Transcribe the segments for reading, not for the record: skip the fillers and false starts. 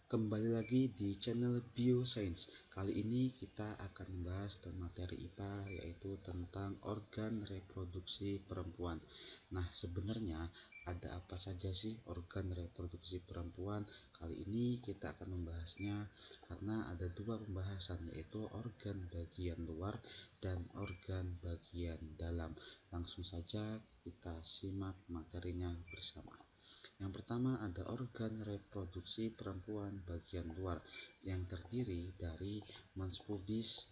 Kembali lagi di channel Bioscience. Kali ini kita akan membahas materi IPA, yaitu tentang organ reproduksi perempuan. Nah, sebenarnya ada apa saja sih organ reproduksi perempuan? Kali ini kita akan membahasnya karena ada dua pembahasan, yaitu organ bagian luar dan organ bagian dalam. Langsung saja kita simak materinya bersama. Yang pertama ada organ reproduksi perempuan bagian luar yang terdiri dari mons pubis,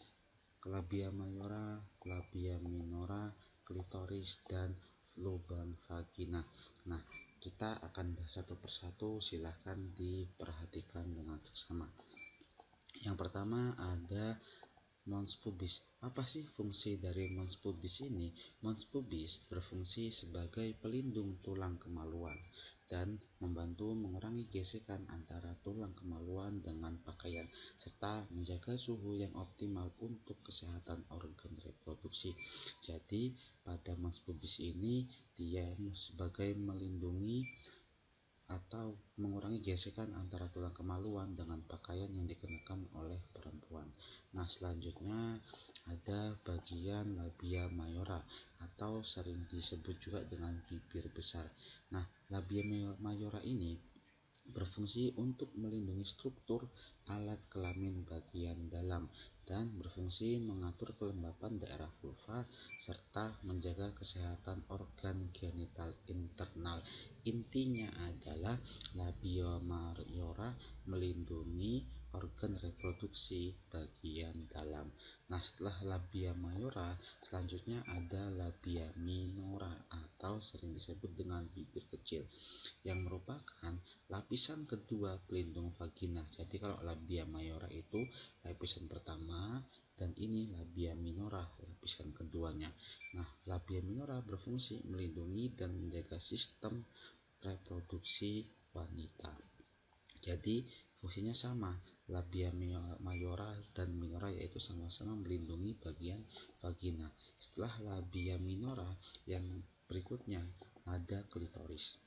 labia mayora, labia minora, klitoris, dan lubang vagina. Nah, kita akan bahas satu persatu, silahkan diperhatikan dengan seksama. Yang pertama ada mons pubis. Apa sih fungsi dari mons pubis ini? Mons pubis berfungsi sebagai pelindung tulang kemaluan dan membantu mengurangi gesekan antara tulang kemaluan dengan pakaian, serta menjaga suhu yang optimal untuk kesehatan organ reproduksi. Jadi, pada mons pubis ini dia sebagai melindungi atau mengurangi gesekan antara tulang kemaluan dengan pakaian yang dikenakan oleh perempuan. Nah, selanjutnya ada bagian labia mayora atau sering disebut juga dengan bibir besar. Nah, labia mayora ini berfungsi untuk melindungi struktur alat kelamin bagian dalam dan berfungsi mengatur kelembapan daerah vulva serta menjaga kesehatan organ genital internal. Intinya adalah labia mayora melindungi organ reproduksi bagian dalam. Nah, setelah labia mayora, selanjutnya ada labia minora atau sering disebut dengan bibir kecil, yang merupakan lapisan kedua pelindung vagina. Jadi kalau labia mayora itu lapisan pertama dan ini labia minora lapisan keduanya. Nah, labia minora berfungsi melindungi dan menjaga sistem reproduksi wanita. Jadi fungsinya sama, labia mayora dan minora yaitu sama-sama melindungi bagian vagina. Setelah labia minora, yang berikutnya ada klitoris.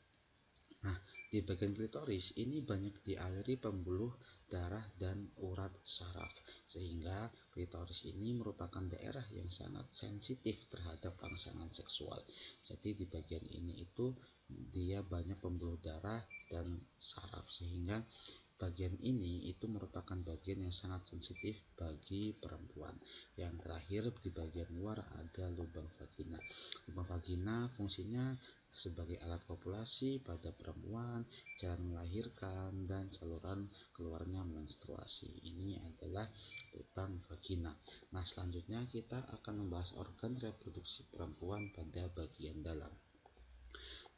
Nah, di bagian klitoris ini banyak dialiri pembuluh darah dan urat saraf, sehingga klitoris ini merupakan daerah yang sangat sensitif terhadap rangsangan seksual. Jadi di bagian ini itu dia banyak pembuluh darah dan saraf, sehingga bagian ini itu merupakan bagian yang sangat sensitif bagi perempuan. Yang terakhir di bagian luar ada lubang vagina. Lubang vagina fungsinya sebagai alat kopulasi pada perempuan, jalan melahirkan, dan saluran keluarnya menstruasi. Ini adalah lubang vagina. Nah, selanjutnya kita akan membahas organ reproduksi perempuan pada bagian dalam.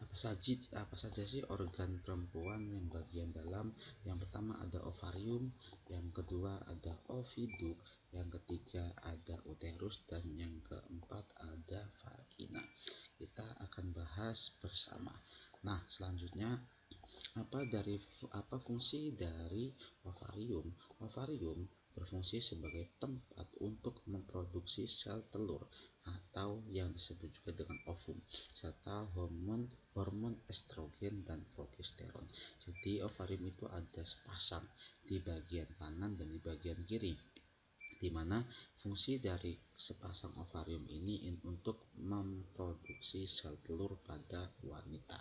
Apa saja sih organ perempuan yang bagian dalam? Yang pertama ada ovarium, yang kedua ada oviduk, yang ketiga ada uterus, dan yang keempat ada vagina. Kita akan bahas bersama. Nah, selanjutnya apa fungsi dari ovarium? Ovarium berfungsi sebagai tempat untuk memproduksi sel telur atau yang disebut juga dengan ovum, serta hormon estrogen dan progesteron. Jadi ovarium itu ada sepasang di bagian kanan dan di bagian kiri, di mana fungsi dari sepasang ovarium ini untuk memproduksi sel telur pada wanita.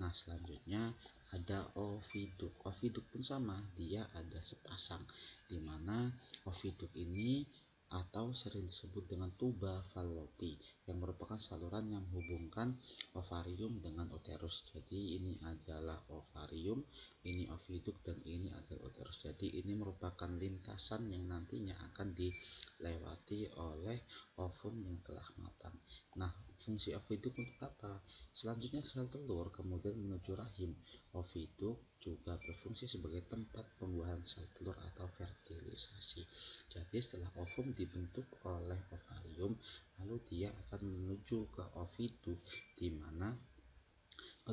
Nah, selanjutnya ada oviduk. Oviduk pun sama, dia ada sepasang, di mana oviduk ini atau sering disebut dengan tuba fallopi, yang merupakan saluran yang menghubungkan ovarium dengan uterus. Jadi ini adalah ovarium, ini oviduk, dan ini adalah uterus. Jadi ini merupakan lintasan yang nantinya akan dilewati oleh ovum yang telah matang. Nah, fungsi oviduk untuk apa? Selanjutnya sel telur kemudian menuju rahim. Oviduk juga berfungsi sebagai tempat pembuahan sel telur atau fertilisasi. Jadi setelah ovum dibentuk oleh ovarium, lalu dia akan menuju ke oviduk, di mana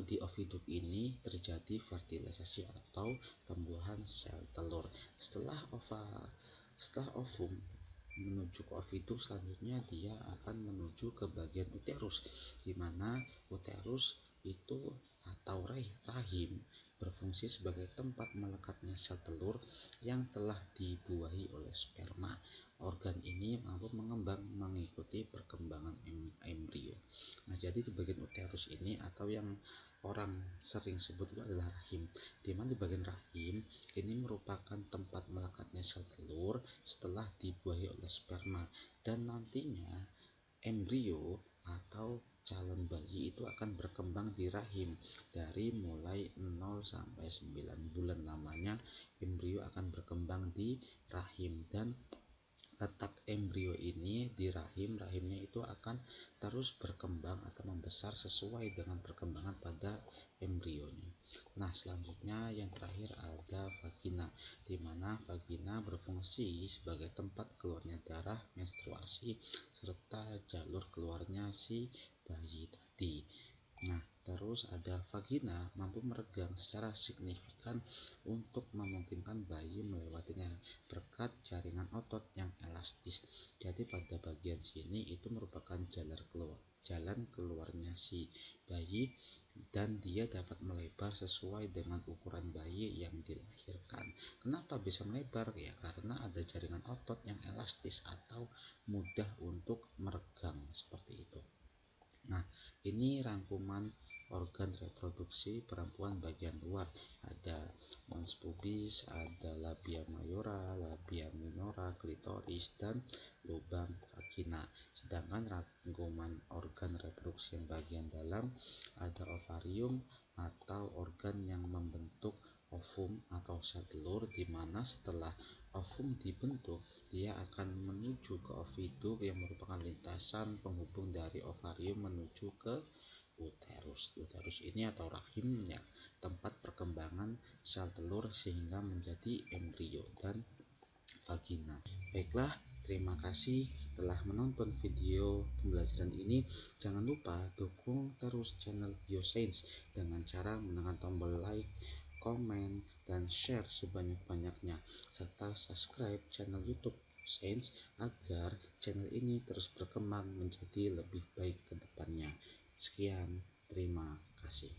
di oviduk ini terjadi fertilisasi atau pembuahan sel telur. Setelah ovum menuju ke oviduk, selanjutnya dia akan menuju ke bagian uterus, di mana uterus itu atau rahim berfungsi sebagai tempat melekatnya sel telur yang telah dibuahi oleh sperma. Organ ini mampu mengembang mengikuti perkembangan embrio. Nah, jadi di bagian uterus ini atau yang orang sering sebut itu adalah rahim. Di mana di bagian rahim ini merupakan tempat melekatnya sel telur setelah dibuahi oleh sperma, dan nantinya embrio atau calon bayi itu akan berkembang di rahim dari mulai 0 sampai 9 bulan lamanya. Embrio akan berkembang di rahim, dan letak embrio ini di rahimnya itu akan terus berkembang atau membesar sesuai dengan perkembangan pada embrionya. Nah, selanjutnya yang terakhir ada vagina, di mana vagina berfungsi sebagai tempat keluarnya darah menstruasi serta jalur keluarnya si bayi tadi. Nah, terus ada vagina mampu meregang secara signifikan untuk memungkinkan bayi melewatinya berkat jaringan otot yang elastis. Jadi pada bagian sini itu merupakan jalan keluarnya si bayi, dan dia dapat melebar sesuai dengan ukuran bayi yang dilahirkan. Kenapa bisa melebar? Ya karena ada jaringan otot yang elastis atau mudah untuk meregang seperti itu. Nah, ini rangkuman organ reproduksi perempuan bagian luar. Ada mons pubis, ada labia mayora, labia minora, klitoris, dan lubang vagina. Sedangkan rangkuman organ reproduksi yang bagian dalam ada ovarium atau organ yang membentuk ovum atau sel telur, di mana setelah ovum dibentuk, dia akan menuju ke ovidum yang merupakan lintasan penghubung dari ovarium menuju ke uterus. Uterus ini atau rahim ya, tempat perkembangan sel telur sehingga menjadi embrio dan vagina. Baiklah, terima kasih telah menonton video pembelajaran ini. Jangan lupa dukung terus channel Bioscience dengan cara menekan tombol like, komen, dan share sebanyak-banyaknya, serta subscribe channel YouTube Science agar channel ini terus berkembang menjadi lebih baik ke depannya. Sekian, terima kasih.